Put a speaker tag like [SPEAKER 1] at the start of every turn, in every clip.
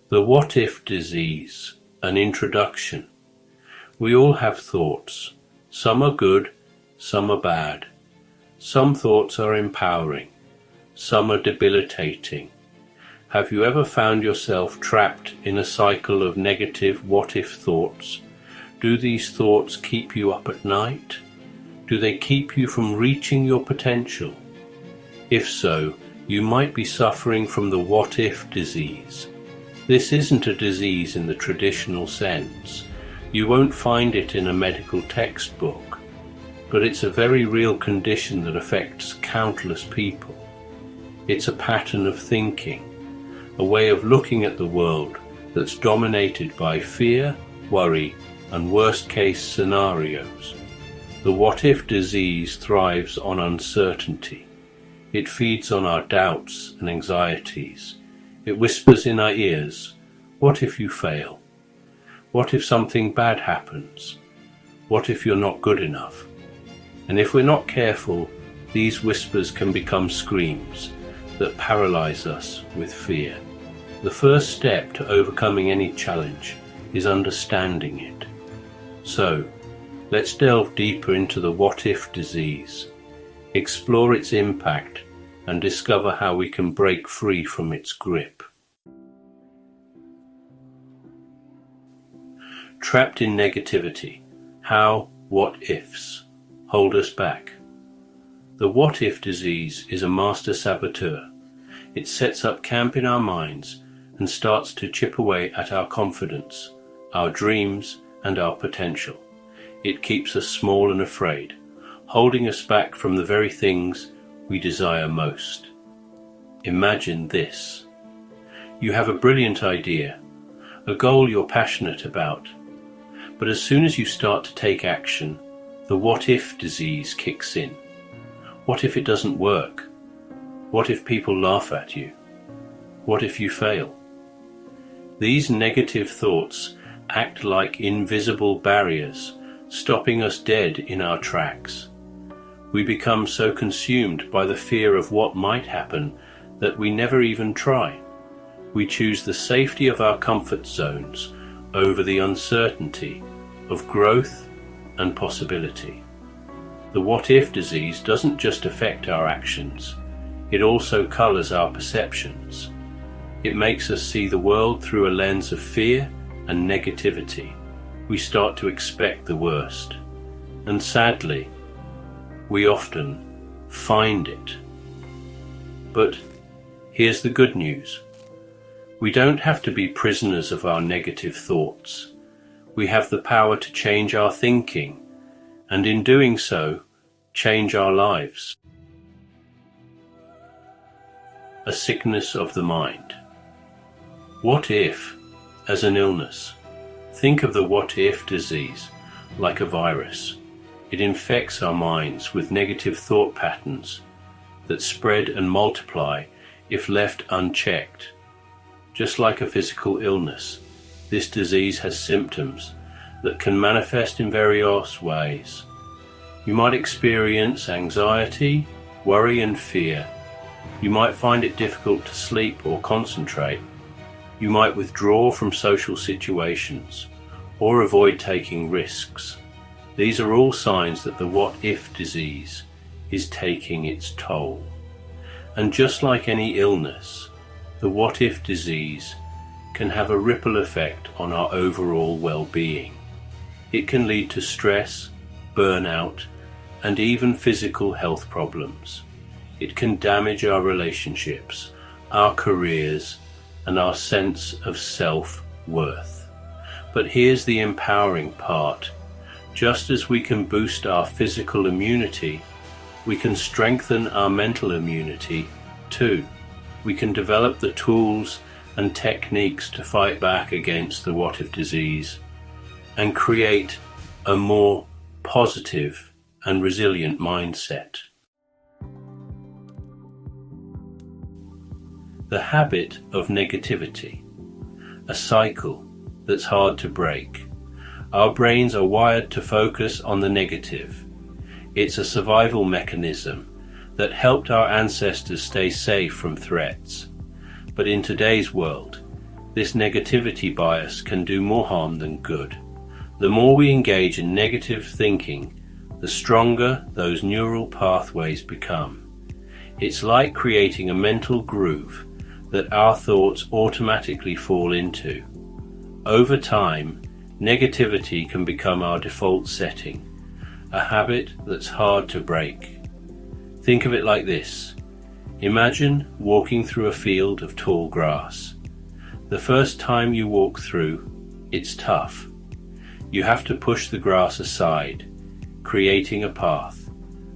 [SPEAKER 1] The what-if disease, an introduction. We all have thoughts. Some are good, some are bad. Some thoughts are empowering, some are debilitating. Have you ever found yourself trapped in a cycle of negative what-if thoughts? Do these thoughts keep you up at night? Do they keep you from reaching your potential? If so, you might be suffering from the what-if disease. This isn't a disease in the traditional sense. You won't find it in a medical textbook, but it's a very real condition that affects countless people. It's a pattern of thinking, a way of looking at the world that's dominated by fear, worry, and worst-case scenarios. The what-if disease thrives on uncertainty. It feeds on our doubts and anxieties. It whispers in our ears, what if you fail? What if something bad happens? What if you're not good enough? And if we're not careful, these whispers can become screams that paralyze us with fear. The first step to overcoming any challenge is understanding it. So, let's delve deeper into the what-if disease, explore its impact, and discover how we can break free from its grip. Trapped in negativity, how what-ifs hold us back. The what-if disease is a master saboteur. It sets up camp in our minds and starts to chip away at our confidence, our dreams, and our potential. It keeps us small and afraid, holding us back from the very things we desire most. Imagine this. You have a brilliant idea, a goal you're passionate about, but as soon as you start to take action, the what-if disease kicks in. What if it doesn't work? What if people laugh at you? What if you fail? These negative thoughts act like invisible barriers, stopping us dead in our tracks. We become so consumed by the fear of what might happen that we never even try. We choose the safety of our comfort zones over the uncertainty of growth and possibility. The what-if disease doesn't just affect our actions, it also colors our perceptions. It makes us see the world through a lens of fear and negativity. We start to expect the worst, and sadly, we often find it. But here's the good news. We don't have to be prisoners of our negative thoughts. We have the power to change our thinking, and in doing so, change our lives. A sickness of the mind. What if as an illness? Think of the what-if disease like a virus. It infects our minds with negative thought patterns that spread and multiply if left unchecked. Just like a physical illness, this disease has symptoms that can manifest in various ways. You might experience anxiety, worry, and fear. You might find it difficult to sleep or concentrate. You might withdraw from social situations or avoid taking risks. These are all signs that the what-if disease is taking its toll. And just like any illness, the what-if disease can have a ripple effect on our overall well-being. It can lead to stress, burnout, and even physical health problems. It can damage our relationships, our careers, and our sense of self-worth. But here's the empowering part. Just as we can boost our physical immunity, we can strengthen our mental immunity too. We can develop the tools and techniques to fight back against the what-if disease and create a more positive and resilient mindset. The habit of negativity, a cycle that's hard to break. Our brains are wired to focus on the negative. It's a survival mechanism that helped our ancestors stay safe from threats. But in today's world, This negativity bias can do more harm than good. The more we engage in negative thinking, the stronger those neural pathways become. It's like creating a mental groove that our thoughts automatically fall into. Over time, negativity can become our default setting, a habit that's hard to break. Think of it like this. Imagine walking through a field of tall grass. The first time you walk through, it's tough. You have to push the grass aside, creating a path.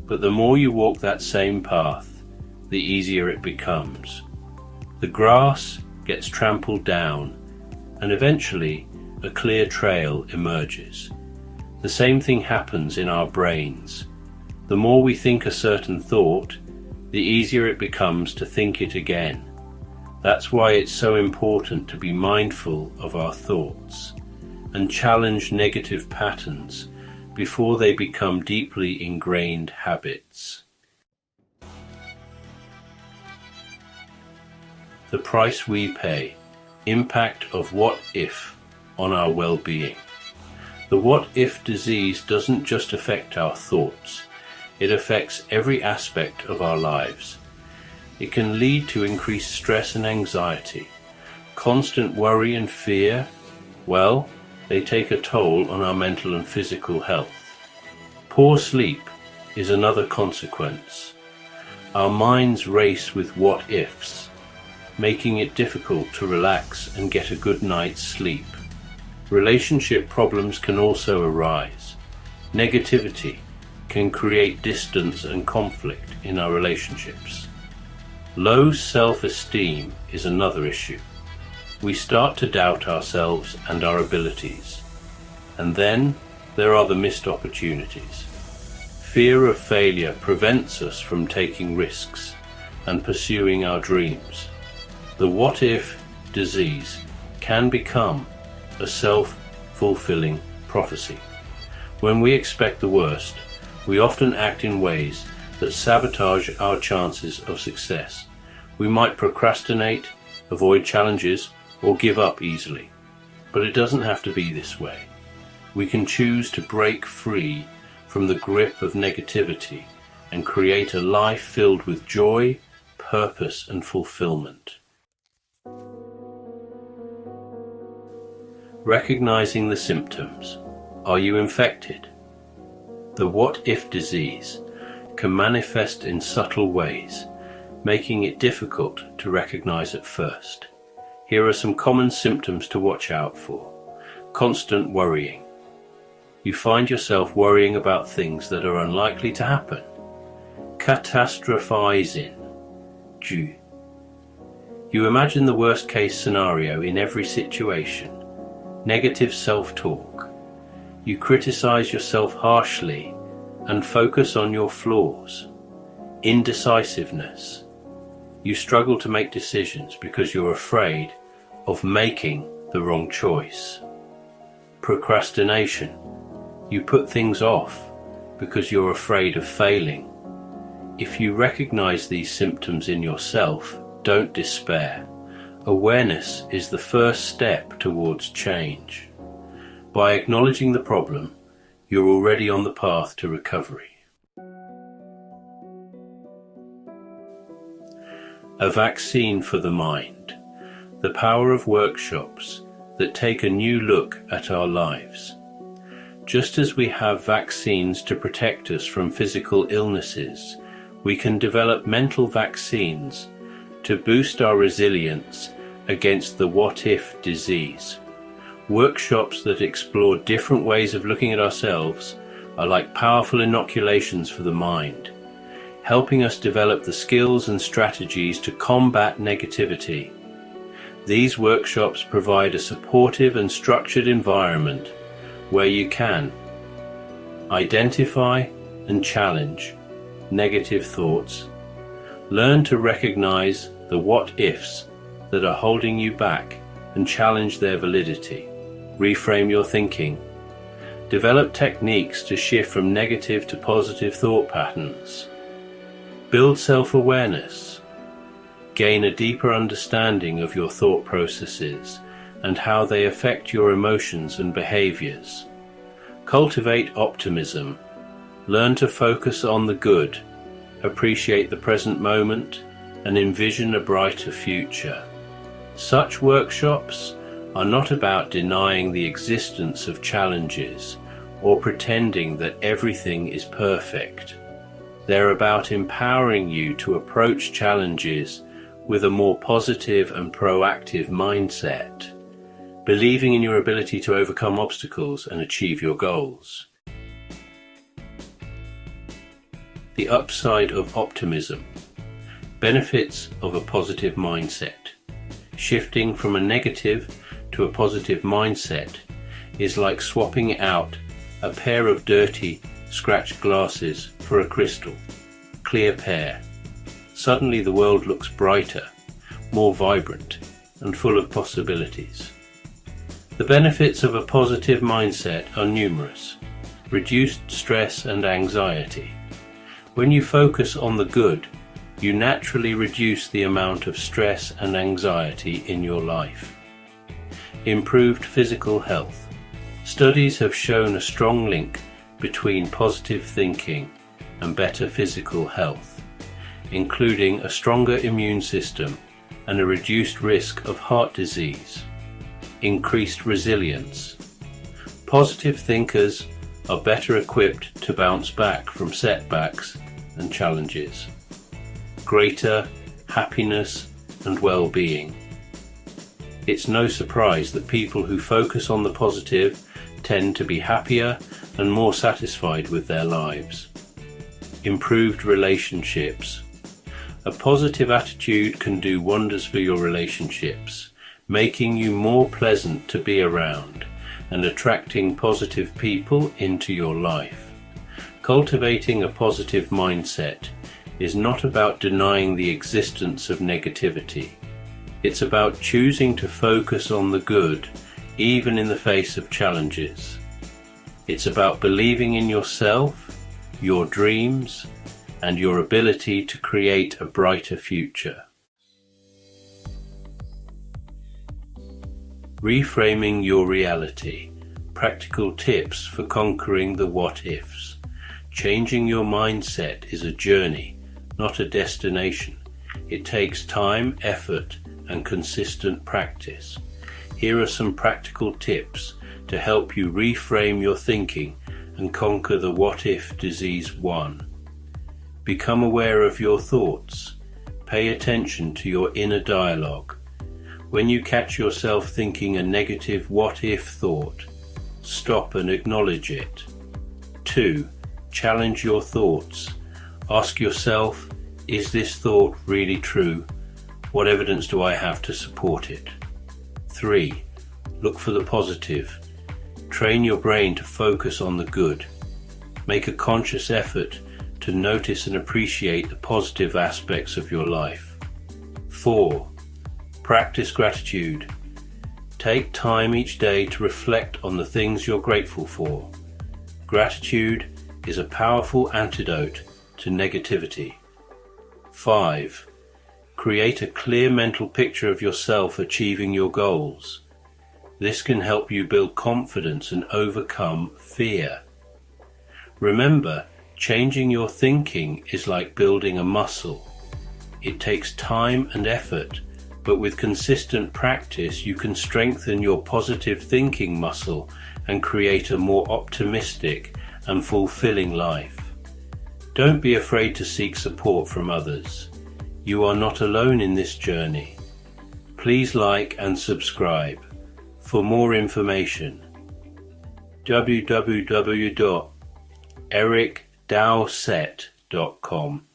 [SPEAKER 1] But the more you walk that same path, the easier it becomes. The grass gets trampled down, and eventually a clear trail emerges. The same thing happens in our brains. The more we think a certain thought, the easier it becomes to think it again. That's why it's so important to be mindful of our thoughts and challenge negative patterns before they become deeply ingrained habits. The price we pay, impact of what if on our well-being. The what if disease doesn't just affect our thoughts, it affects every aspect of our lives. It can lead to increased stress and anxiety. Constant worry and fear, well, they take a toll on our mental and physical health. Poor sleep is another consequence. Our minds race with what ifs, making it difficult to relax and get a good night's sleep. Relationship problems can also arise. Negativity can create distance and conflict in our relationships. Low self-esteem is another issue. We start to doubt ourselves and our abilities. And then there are the missed opportunities. Fear of failure prevents us from taking risks and pursuing our dreams. The what-if disease can become a self-fulfilling prophecy. When we expect the worst, we often act in ways that sabotage our chances of success. We might procrastinate, avoid challenges, or give up easily. But it doesn't have to be this way. We can choose to break free from the grip of negativity and create a life filled with joy, purpose, and fulfillment. Recognizing the symptoms. Are you infected? The what-if disease can manifest in subtle ways, making it difficult to recognize at first. Here are some common symptoms to watch out for. Constant worrying. You find yourself worrying about things that are unlikely to happen. Catastrophizing. You imagine the worst case scenario in every situation. Negative self-talk. You criticize yourself harshly and focus on your flaws. Indecisiveness. You struggle to make decisions because you're afraid of making the wrong choice. Procrastination. You put things off because you're afraid of failing. If you recognize these symptoms in yourself, don't despair. Awareness is the first step towards change. By acknowledging the problem, you're already on the path to recovery. A vaccine for the mind. The power of workshops that take a new look at our lives. Just as we have vaccines to protect us from physical illnesses, we can develop mental vaccines to boost our resilience against the what-if disease. Workshops that explore different ways of looking at ourselves are like powerful inoculations for the mind, helping us develop the skills and strategies to combat negativity. These workshops provide a supportive and structured environment where you can identify and challenge negative thoughts, learn to recognize the what-ifs that are holding you back and challenge their validity, reframe your thinking, develop techniques to shift from negative to positive thought patterns, build self-awareness, gain a deeper understanding of your thought processes and how they affect your emotions and behaviors. Cultivate optimism. Learn to focus on the good, appreciate the present moment, and envision a brighter future. Such workshops are not about denying the existence of challenges or pretending that everything is perfect. They're about empowering you to approach challenges with a more positive and proactive mindset, believing in your ability to overcome obstacles and achieve your goals. The upside of optimism. Benefits of a positive mindset. Shifting from a negative to a positive mindset is like swapping out a pair of dirty, scratched glasses for a crystal, clear pair. Suddenly the world looks brighter, more vibrant, and full of possibilities. The benefits of a positive mindset are numerous. Reduced stress and anxiety. When you focus on the good, you naturally reduce the amount of stress and anxiety in your life. Improved physical health. Studies have shown a strong link between positive thinking and better physical health, including a stronger immune system and a reduced risk of heart disease. Increased resilience. Positive thinkers are better equipped to bounce back from setbacks and challenges. Greater happiness and well-being. It's no surprise that people who focus on the positive tend to be happier and more satisfied with their lives. Improved relationships. A positive attitude can do wonders for your relationships, making you more pleasant to be around and attracting positive people into your life. Cultivating a positive mindset is not about denying the existence of negativity. It's about choosing to focus on the good, even in the face of challenges. It's about believing in yourself, your dreams, and your ability to create a brighter future. Reframing your reality. Practical tips for conquering the what-ifs. Changing your mindset is a journey, not a destination. It takes time, effort, and consistent practice. Here are some practical tips to help you reframe your thinking and conquer the what-if disease 1. Become aware of your thoughts. Pay attention to your inner dialogue. When you catch yourself thinking a negative what-if thought, stop and acknowledge it. 2. Challenge your thoughts. Ask yourself, is this thought really true? What evidence do I have to support it? 3. Look for the positive. Train your brain to focus on the good. Make a conscious effort to notice and appreciate the positive aspects of your life. 4. Practice gratitude. Take time each day to reflect on the things you're grateful for. Gratitude is a powerful antidote to negativity. 5. Create a clear mental picture of yourself achieving your goals. This can help you build confidence and overcome fear. Remember, changing your thinking is like building a muscle. It takes time and effort, but with consistent practice you can strengthen your positive thinking muscle and create a more optimistic and fulfilling life. Don't be afraid to seek support from others. You are not alone in this journey. Please like and subscribe. For more information, www.ericdowsett.com